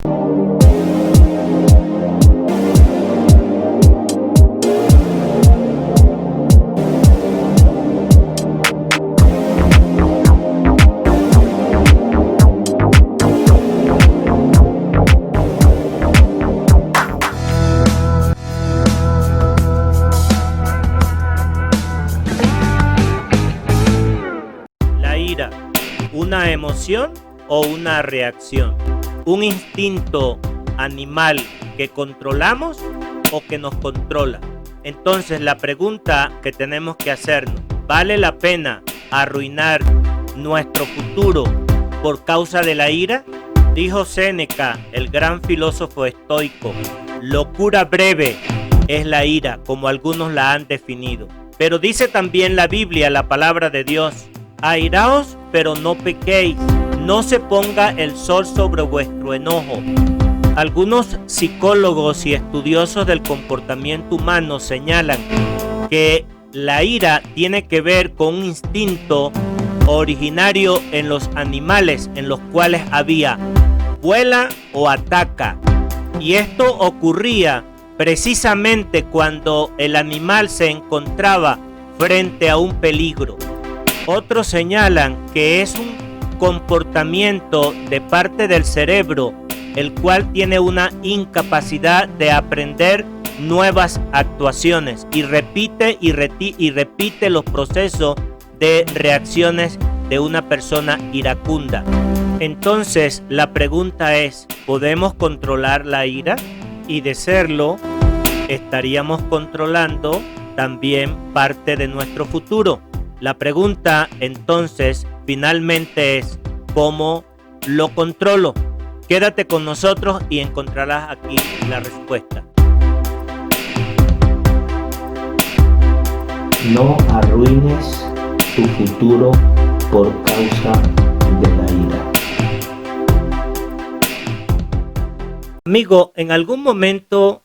¿Una emoción o una reacción? ¿Un instinto animal que controlamos o que nos controla? Entonces la pregunta que tenemos que hacernos, ¿vale la pena arruinar nuestro futuro por causa de la ira? Dijo Séneca, el gran filósofo estoico, locura breve es la ira, como algunos la han definido. Pero dice también la Biblia, la palabra de Dios, airaos, pero no pequéis, no se ponga el sol sobre vuestro enojo. Algunos psicólogos y estudiosos del comportamiento humano señalan que la ira tiene que ver con un instinto originario en los animales, en los cuales había vuela o ataca. Y esto ocurría precisamente cuando el animal se encontraba frente a un peligro. Otros señalan que es un comportamiento de parte del cerebro, el cual tiene una incapacidad de aprender nuevas actuaciones y repite los procesos de reacciones de una persona iracunda. Entonces, la pregunta es, ¿podemos controlar la ira? Y de serlo, estaríamos controlando también parte de nuestro futuro. La pregunta entonces finalmente es, ¿cómo lo controlo? Quédate con nosotros y encontrarás aquí la respuesta. No arruines tu futuro por causa de la ira. Amigo, ¿en algún momento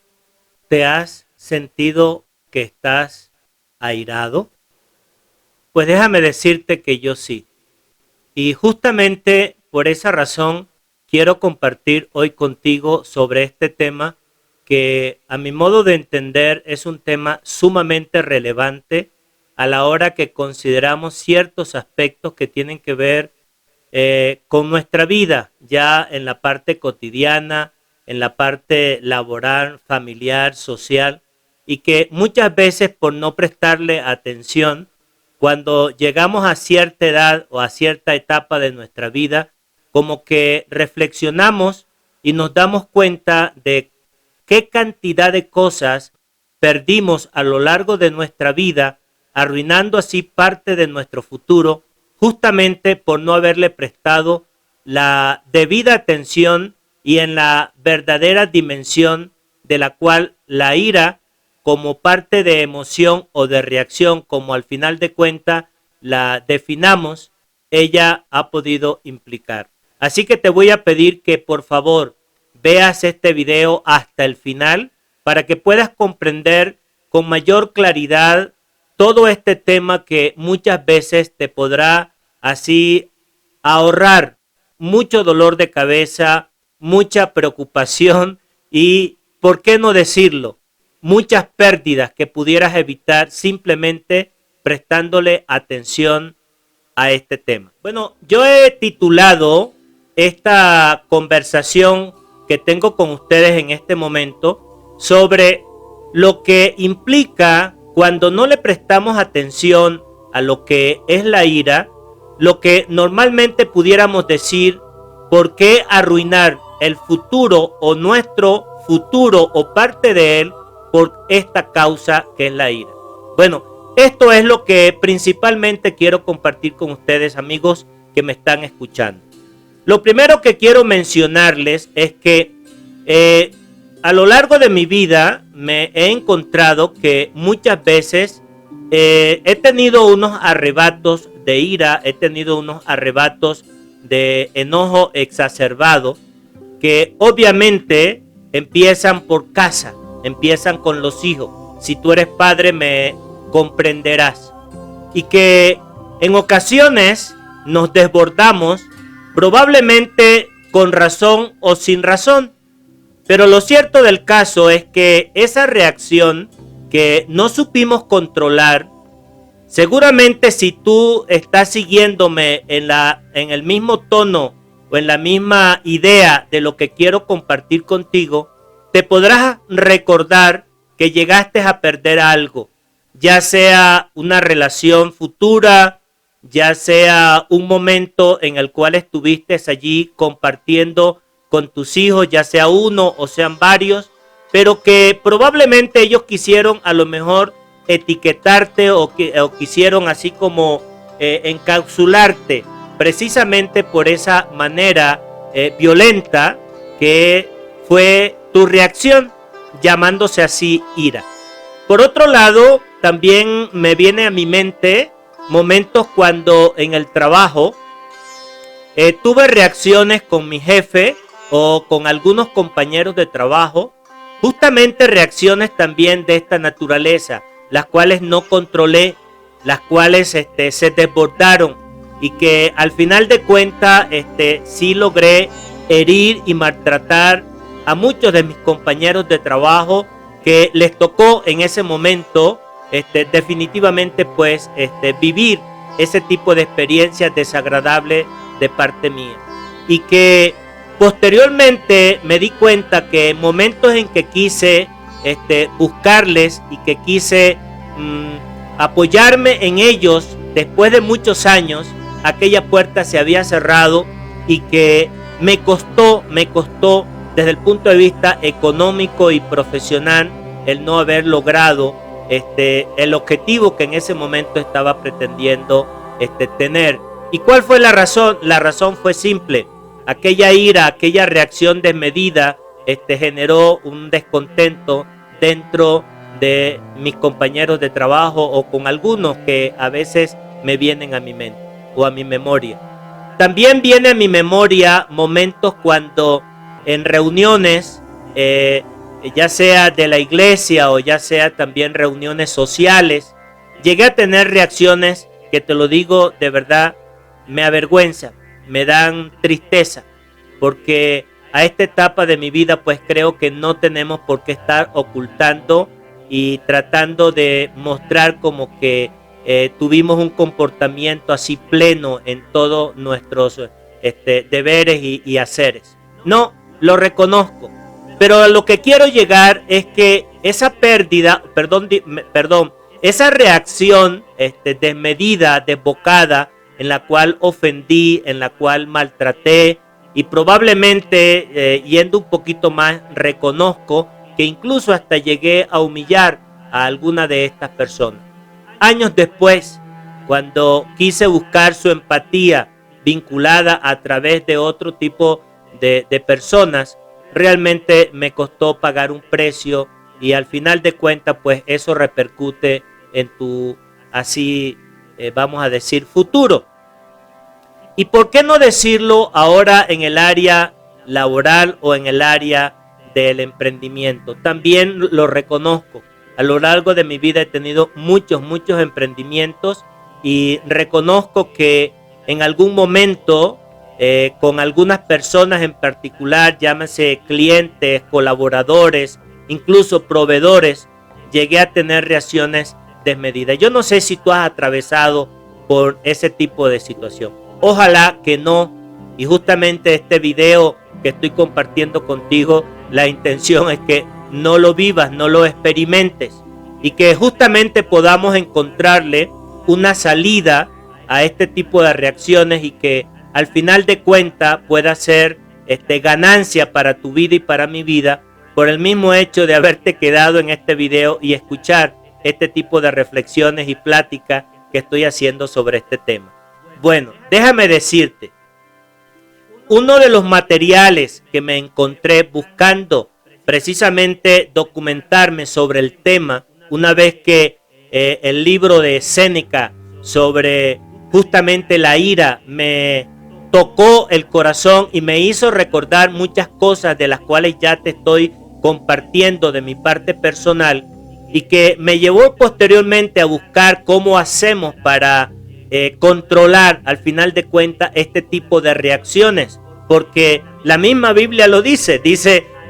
te has sentido que estás airado? Pues déjame decirte que yo sí. Y justamente por esa razón quiero compartir hoy contigo sobre este tema que a mi modo de entender es un tema sumamente relevante a la hora que consideramos ciertos aspectos que tienen que ver con nuestra vida, ya en la parte cotidiana, en la parte laboral, familiar, social, y que muchas veces por no prestarle atención, cuando llegamos a cierta edad o a cierta etapa de nuestra vida, como que reflexionamos y nos damos cuenta de qué cantidad de cosas perdimos a lo largo de nuestra vida, arruinando así parte de nuestro futuro, justamente por no haberle prestado la debida atención y en la verdadera dimensión de la cual la ira, como parte de emoción o de reacción, como al final de cuentas la definamos, ella ha podido implicar. Así que te voy a pedir que por favor veas este video hasta el final para que puedas comprender con mayor claridad todo este tema que muchas veces te podrá así ahorrar mucho dolor de cabeza, mucha preocupación y, ¿por qué no decirlo?, muchas pérdidas que pudieras evitar simplemente prestándole atención a este tema. Bueno, yo he titulado esta conversación que tengo con ustedes en este momento sobre lo que implica cuando no le prestamos atención a lo que es la ira, lo que normalmente pudiéramos decir, ¿por qué arruinar el futuro o nuestro futuro o parte de él por esta causa que es la ira? Bueno, esto es lo que principalmente quiero compartir con ustedes, amigos que me están escuchando. Lo primero que quiero mencionarles es que a lo largo de mi vida me he encontrado que muchas veces he tenido unos arrebatos de ira, he tenido unos arrebatos de enojo exacerbado que obviamente empiezan por casa, empiezan con los hijos. Si tú eres padre me comprenderás. Y que en ocasiones nos desbordamos probablemente con razón o sin razón. Pero lo cierto del caso es que esa reacción que no supimos controlar, seguramente si tú estás siguiéndome en el mismo tono o en la misma idea de lo que quiero compartir contigo, te podrás recordar que llegaste a perder algo, ya sea una relación futura, ya sea un momento en el cual estuviste allí compartiendo con tus hijos, ya sea uno o sean varios, pero que probablemente ellos quisieron a lo mejor etiquetarte o quisieron así como encapsularte precisamente por esa manera violenta que fue tu reacción, llamándose así ira. Por otro lado, también me viene a mi mente momentos cuando en el trabajo tuve reacciones con mi jefe o con algunos compañeros de trabajo, justamente reacciones también de esta naturaleza, las cuales no controlé, las cuales se desbordaron y que al final de cuentas sí logré herir y maltratar a muchos de mis compañeros de trabajo que les tocó en ese momento definitivamente pues vivir ese tipo de experiencias desagradables de parte mía, y que posteriormente me di cuenta que momentos en que quise buscarles y que quise apoyarme en ellos después de muchos años, aquella puerta se había cerrado y que me costó desde el punto de vista económico y profesional el no haber logrado el objetivo que en ese momento estaba pretendiendo tener. ¿Y cuál fue la razón? La razón fue simple. Aquella ira, aquella reacción desmedida generó un descontento dentro de mis compañeros de trabajo o con algunos que a veces me vienen a mi mente o a mi memoria. También viene a mi memoria momentos cuando en reuniones, ya sea de la iglesia o ya sea también reuniones sociales, llegué a tener reacciones que, te lo digo de verdad, me avergüenzan, me dan tristeza, porque a esta etapa de mi vida pues creo que no tenemos por qué estar ocultando y tratando de mostrar como que tuvimos un comportamiento así pleno en todos nuestros deberes y haceres. No, lo reconozco, pero a lo que quiero llegar es que esa esa reacción desmedida, desbocada, en la cual ofendí, en la cual maltraté y probablemente yendo un poquito más reconozco que incluso hasta llegué a humillar a alguna de estas personas. Años después, cuando quise buscar su empatía vinculada a través de otro tipo de personas, realmente me costó pagar un precio y al final de cuentas pues eso repercute en tu así vamos a decir futuro. ¿Y por qué no decirlo ahora en el área laboral o en el área del emprendimiento? También lo reconozco. A lo largo de mi vida he tenido muchos emprendimientos y reconozco que en algún momento con algunas personas en particular, llámese clientes, colaboradores, incluso proveedores, llegué a tener reacciones desmedidas. Yo no sé si tú has atravesado por ese tipo de situación. Ojalá que no. Y justamente este video que estoy compartiendo contigo, la intención es que no lo vivas, no lo experimentes y que justamente podamos encontrarle una salida a este tipo de reacciones y que al final de cuentas pueda ser ganancia para tu vida y para mi vida por el mismo hecho de haberte quedado en este video y escuchar este tipo de reflexiones y pláticas que estoy haciendo sobre este tema. Bueno, déjame decirte, uno de los materiales que me encontré buscando precisamente documentarme sobre el tema, una vez que el libro de Séneca sobre justamente la ira me tocó el corazón y me hizo recordar muchas cosas de las cuales ya te estoy compartiendo de mi parte personal y que me llevó posteriormente a buscar cómo hacemos para controlar al final de cuentas este tipo de reacciones porque la misma Biblia lo dice,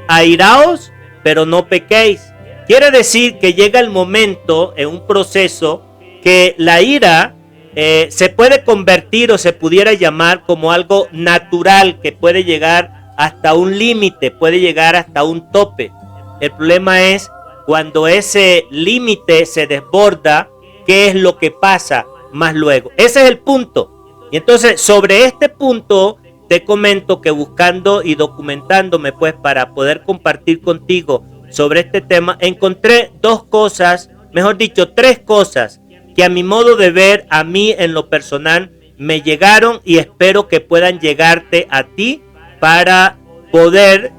airaos, pero no pequéis. Quiere decir que llega el momento en un proceso que la ira se puede convertir o se pudiera llamar como algo natural que puede llegar hasta un límite, puede llegar hasta un tope. El problema es cuando ese límite se desborda, ¿qué es lo que pasa más luego? Ese es el punto. Y entonces sobre este punto te comento que buscando y documentándome pues para poder compartir contigo sobre este tema, encontré tres cosas que a mi modo de ver, a mí en lo personal, me llegaron y espero que puedan llegarte a ti para poder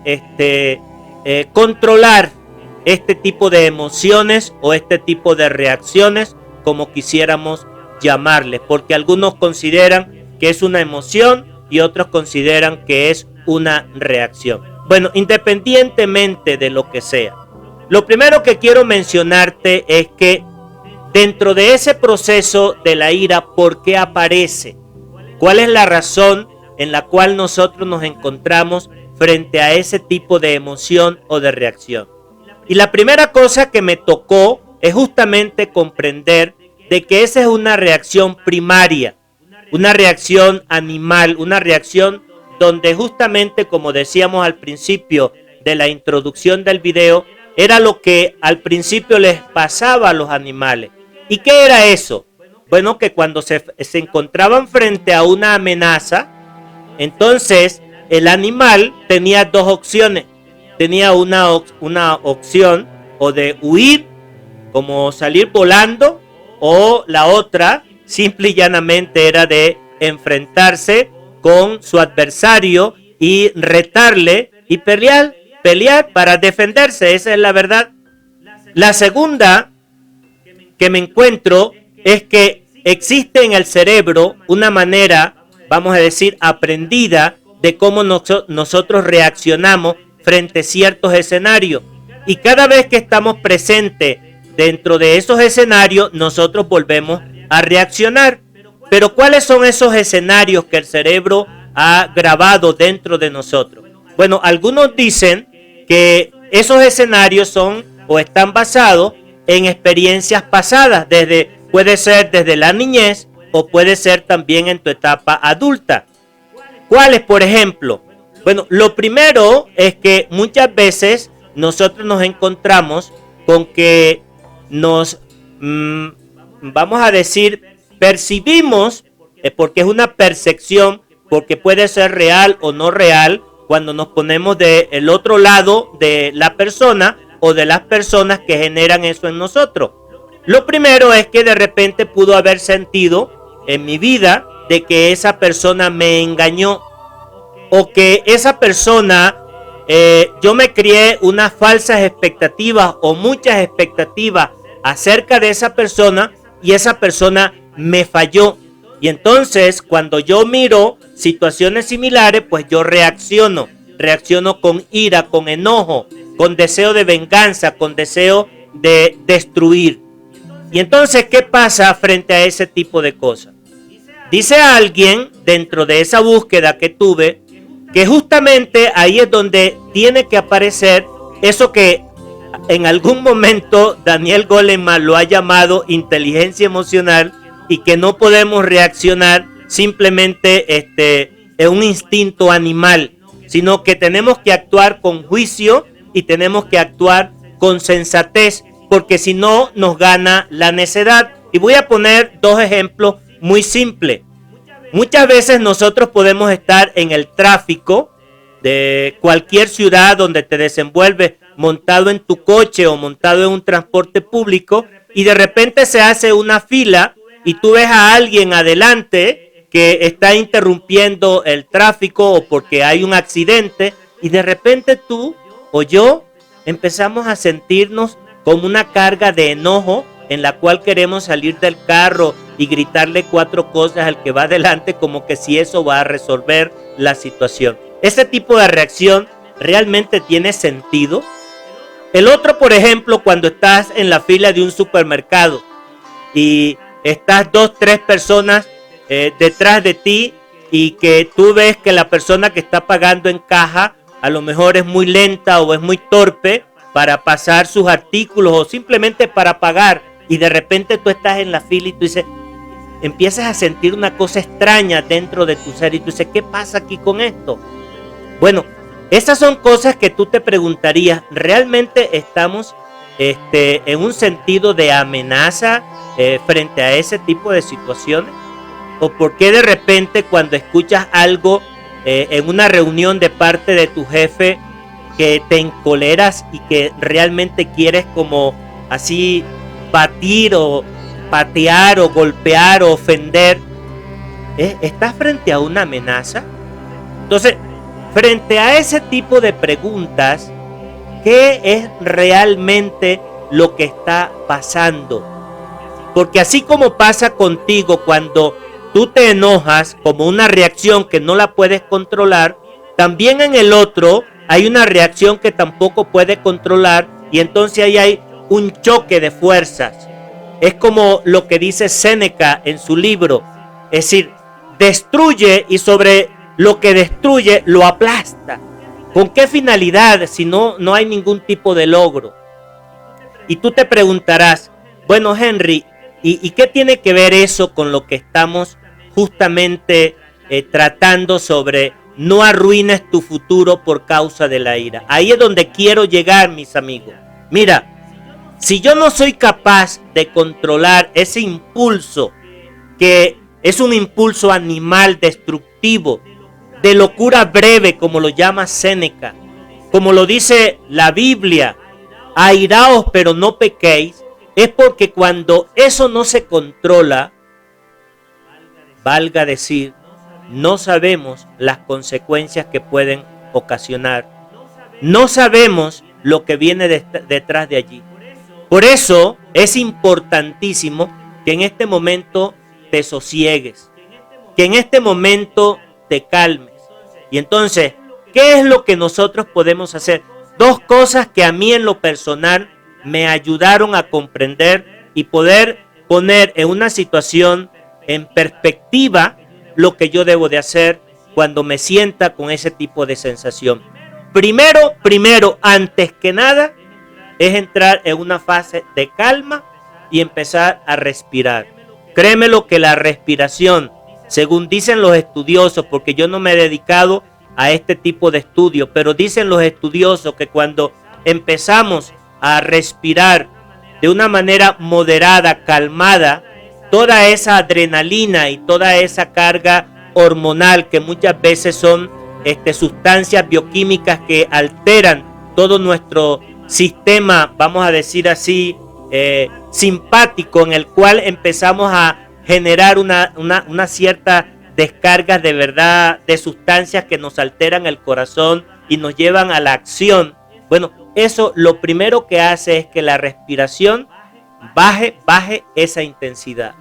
controlar este tipo de emociones o este tipo de reacciones, como quisiéramos llamarles, porque algunos consideran que es una emoción y otros consideran que es una reacción. Bueno, independientemente de lo que sea, lo primero que quiero mencionarte es que dentro de ese proceso de la ira, ¿por qué aparece? ¿Cuál es la razón en la cual nosotros nos encontramos frente a ese tipo de emoción o de reacción? Y la primera cosa que me tocó es justamente comprender de que esa es una reacción primaria, una reacción animal, una reacción donde justamente, como decíamos al principio de la introducción del video, era lo que al principio les pasaba a los animales. ¿Y qué era eso? Bueno, que cuando se encontraban frente a una amenaza, entonces el animal tenía dos opciones. Tenía una opción o de huir, como salir volando, o la otra, simple y llanamente, era de enfrentarse con su adversario y retarle y pelear para defenderse. Esa es la verdad. La segunda que me encuentro es que existe en el cerebro una manera, vamos a decir, aprendida de cómo nosotros reaccionamos frente a ciertos escenarios. Y cada vez que estamos presentes dentro de esos escenarios, nosotros volvemos a reaccionar. Pero ¿cuáles son esos escenarios que el cerebro ha grabado dentro de nosotros? Bueno, algunos dicen que esos escenarios son o están basados en experiencias pasadas, puede ser desde la niñez o puede ser también en tu etapa adulta. ¿Cuáles, por ejemplo? Bueno, lo primero es que muchas veces nosotros nos encontramos con que vamos a decir, percibimos, porque es una percepción, porque puede ser real o no real, cuando nos ponemos del otro lado de la persona o de las personas que generan eso en nosotros. Lo primero es que de repente pudo haber sentido en mi vida de que esa persona me engañó, o que esa persona, yo me crié unas falsas expectativas o muchas expectativas acerca de esa persona y esa persona me falló. Y entonces cuando yo miro situaciones similares, pues yo reacciono con ira, con enojo, con deseo de venganza, con deseo de destruir. Y entonces, ¿qué pasa frente a ese tipo de cosas? Dice alguien dentro de esa búsqueda que tuve, que justamente ahí es donde tiene que aparecer eso que en algún momento Daniel Goleman lo ha llamado inteligencia emocional, y que no podemos reaccionar simplemente en un instinto animal, sino que tenemos que actuar con juicio y tenemos que actuar con sensatez, porque si no nos gana la necedad. Y voy a poner dos ejemplos muy simples. Muchas veces nosotros podemos estar en el tráfico de cualquier ciudad donde te desenvuelves, montado en tu coche o montado en un transporte público, y de repente se hace una fila y tú ves a alguien adelante que está interrumpiendo el tráfico o porque hay un accidente, y de repente tú o yo empezamos a sentirnos como una carga de enojo en la cual queremos salir del carro y gritarle 4 cosas al que va adelante, como que si eso va a resolver la situación. Ese tipo de reacción realmente tiene sentido. El otro, por ejemplo, cuando estás en la fila de un supermercado y estás 2, 3 personas detrás de ti y que tú ves que la persona que está pagando en caja a lo mejor es muy lenta o es muy torpe para pasar sus artículos o simplemente para pagar, y de repente tú estás en la fila y tú dices, empiezas a sentir una cosa extraña dentro de tu ser y tú dices, ¿qué pasa aquí con esto? Bueno, esas son cosas que tú te preguntarías, ¿realmente estamos en un sentido de amenaza frente a ese tipo de situaciones? ¿O por qué de repente cuando escuchas algo en una reunión de parte de tu jefe que te encoleras y que realmente quieres como así batir o patear o golpear o ofender? ¿Estás frente a una amenaza? Entonces, frente a ese tipo de preguntas, ¿qué es realmente lo que está pasando? Porque así como pasa contigo cuando tú te enojas como una reacción que no la puedes controlar, también en el otro hay una reacción que tampoco puede controlar, y entonces ahí hay un choque de fuerzas. Es como lo que dice Séneca en su libro, es decir, destruye y sobre lo que destruye lo aplasta. ¿Con qué finalidad si no hay ningún tipo de logro? Y tú te preguntarás, bueno, Henry, ¿y qué tiene que ver eso con lo que estamos justamente tratando sobre no arruines tu futuro por causa de la ira? Ahí es donde quiero llegar, mis amigos. Mira, si yo no soy capaz de controlar ese impulso, que es un impulso animal destructivo, de locura breve, como lo llama Séneca, como lo dice la Biblia, airaos pero no pequéis, es porque cuando eso no se controla, valga decir, no sabemos las consecuencias que pueden ocasionar. No sabemos lo que viene detrás de allí. Por eso es importantísimo que en este momento te sosiegues, que en este momento te calmes. Y entonces, ¿qué es lo que nosotros podemos hacer? Dos cosas que a mí en lo personal me ayudaron a comprender y poder poner en una situación en perspectiva lo que yo debo de hacer cuando me sienta con ese tipo de sensación. Primero, antes que nada, es entrar en una fase de calma y empezar a respirar. Créeme lo que la respiración, según dicen los estudiosos, porque yo no me he dedicado a este tipo de estudios, pero dicen los estudiosos que cuando empezamos a respirar de una manera moderada, calmada, toda esa adrenalina y toda esa carga hormonal que muchas veces son sustancias bioquímicas que alteran todo nuestro sistema, vamos a decir así, simpático, en el cual empezamos a generar una cierta descarga de verdad de sustancias que nos alteran el corazón y nos llevan a la acción. Bueno, eso lo primero que hace es que la respiración baje esa intensidad.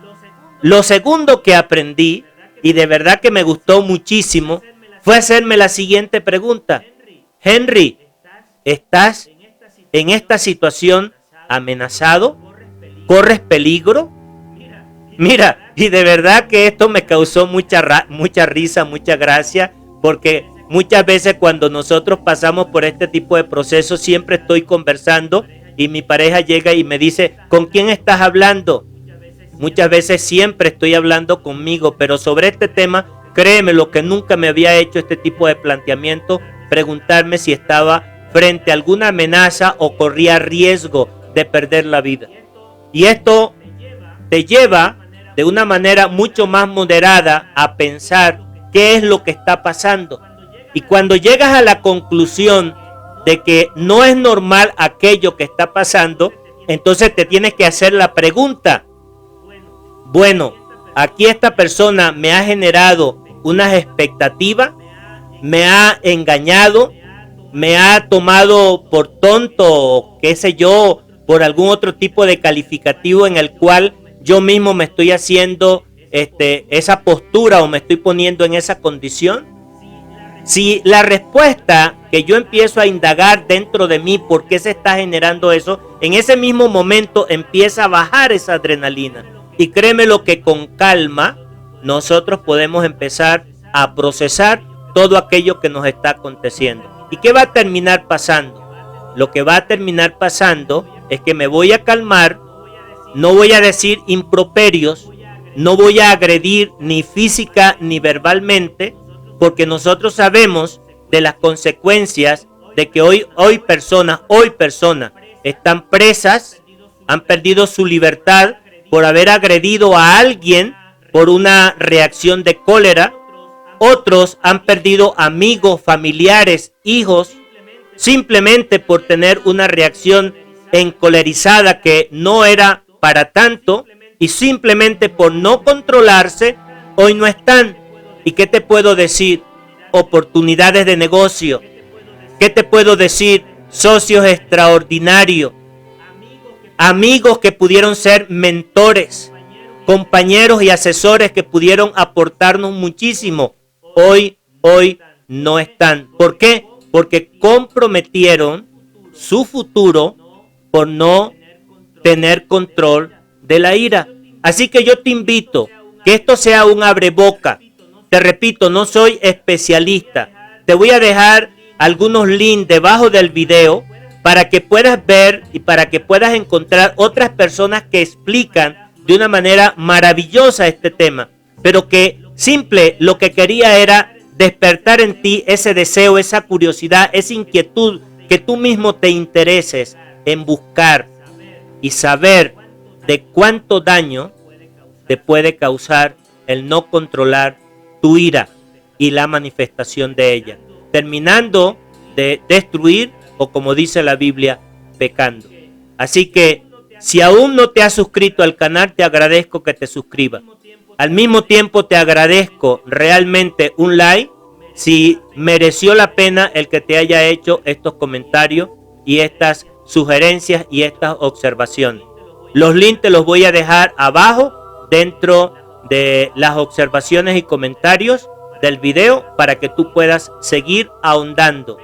Lo segundo que aprendí, y de verdad que me gustó muchísimo, fue hacerme la siguiente pregunta. Henry, ¿estás en esta situación amenazado? ¿Corres peligro? Mira, y de verdad que esto me causó mucha risa, mucha gracia, porque muchas veces cuando nosotros pasamos por este tipo de procesos, siempre estoy conversando y mi pareja llega y me dice, ¿con quién estás hablando? Muchas veces siempre estoy hablando conmigo, pero sobre este tema, créeme, lo que nunca me había hecho este tipo de planteamiento, preguntarme si estaba frente a alguna amenaza o corría riesgo de perder la vida. Y esto te lleva de una manera mucho más moderada a pensar qué es lo que está pasando. Y cuando llegas a la conclusión de que no es normal aquello que está pasando, entonces te tienes que hacer la pregunta, bueno, aquí esta persona me ha generado unas expectativas, me ha engañado, me ha tomado por tonto, qué sé yo, por algún otro tipo de calificativo en el cual yo mismo me estoy haciendo esa postura o me estoy poniendo en esa condición. Si la respuesta que yo empiezo a indagar dentro de mí, ¿por qué se está generando eso? En ese mismo momento empieza a bajar esa adrenalina. Y créeme lo que con calma nosotros podemos empezar a procesar todo aquello que nos está aconteciendo. ¿Y qué va a terminar pasando? Lo que va a terminar pasando es que me voy a calmar, no voy a decir improperios, no voy a agredir ni física ni verbalmente, porque nosotros sabemos de las consecuencias de que hoy personas están presas, han perdido su libertad por haber agredido a alguien por una reacción de cólera. Otros han perdido amigos, familiares, hijos, simplemente por tener una reacción encolerizada que no era para tanto, y simplemente por no controlarse, hoy no están. ¿Y qué te puedo decir? Oportunidades de negocio. ¿Qué te puedo decir? Socios extraordinarios. Amigos que pudieron ser mentores. Compañeros y asesores que pudieron aportarnos muchísimo. Hoy no están. ¿Por qué? Porque comprometieron su futuro por no tener control de la ira. Así que yo te invito que esto sea un abreboca. Te repito, no soy especialista. Te voy a dejar algunos links debajo del video para que puedas ver y para que puedas encontrar otras personas que explican de una manera maravillosa este tema, pero que lo que quería era despertar en ti ese deseo, esa curiosidad, esa inquietud, que tú mismo te intereses en buscar y saber de cuánto daño te puede causar el no controlar tu ira y la manifestación de ella, terminando de destruir o, como dice la Biblia, pecando. Así que si aún no te has suscrito al canal, te agradezco que te suscribas. Al mismo tiempo te agradezco realmente un like si mereció la pena el que te haya hecho estos comentarios y estas sugerencias y estas observaciones. Los links te los voy a dejar abajo dentro de las observaciones y comentarios del video para que tú puedas seguir ahondando.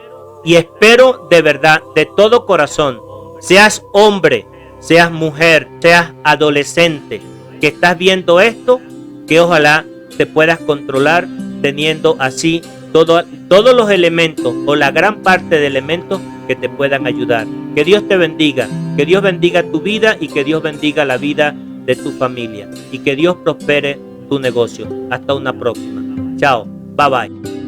Y espero de verdad, de todo corazón, seas hombre, seas mujer, seas adolescente, que estás viendo esto, que ojalá te puedas controlar teniendo así todos los elementos o la gran parte de elementos que te puedan ayudar. Que Dios te bendiga, que Dios bendiga tu vida y que Dios bendiga la vida de tu familia y que Dios prospere tu negocio. Hasta una próxima. Chao, bye bye.